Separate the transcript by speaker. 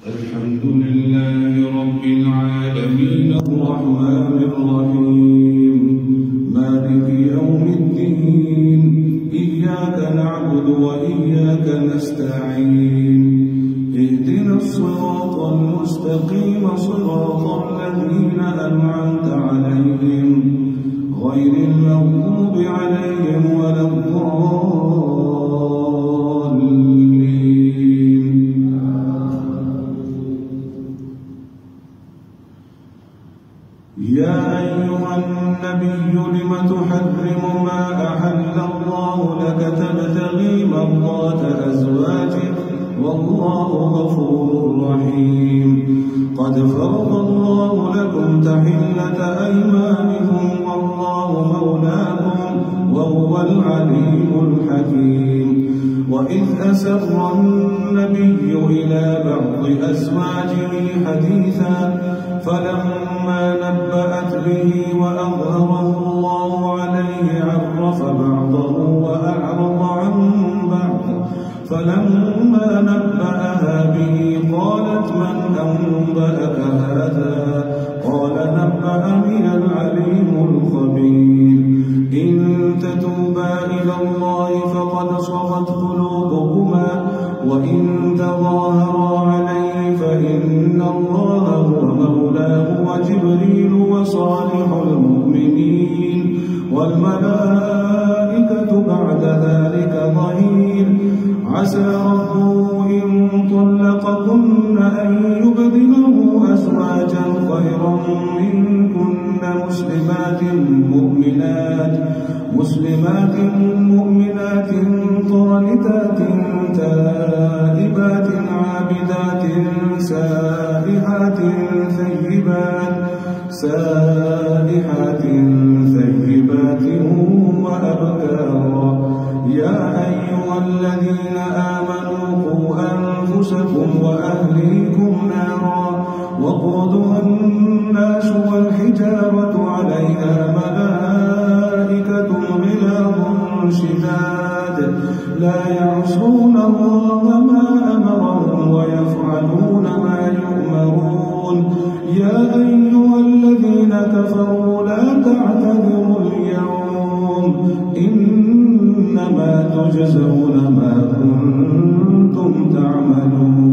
Speaker 1: الحمد لله رب العالمين الرحمن الرحيم مالك يوم الدين إياك نعبد وإياك نستعين اهدنا الصراط المستقيم صراط الذين أنعمت عليهم غير المغضوب عليهم ولا يا أيها النبي لم تحرم ما أحل الله لك تبتغي مرضات أزواجك والله غفور رحيم قد فرض الله لكم تحلة أيمانكم والله مولاكم وهو العليم الحكيم وإذ أسر النبي إلى بعض أزواجه حديثا فلما نبأت به وأظهره الله عليه عرف بعضه وأعرض عن بعض فلما نبأها به قالت من أنبأك هذا قال نبأني العليم الخبير إن تتوبا إلى الله فقد صغت قلوبكما وإن تظاهرا عليه فإن الله هو مولاه وجبريل وصالح المؤمنين والملائكة بعد ذلك ظهير عسى ربه إن طلقكن أن يبدله أزواجا خيرا منكن مسلمات مؤمنات قانتات تائبات عابدات سائحات ثيبات وأبكارا يا أيها الذين آمنوا قوا أنفسكم وأهليكم نارا وقودها الناس والحجارة عليها ملائكة غلاظ شداد لا يعصون الله ما أمرهم ويفعلون ما يؤمرون يا أيها الذين كفروا لا تعتذروا اليوم إنما تجزون ما كنتم تعملون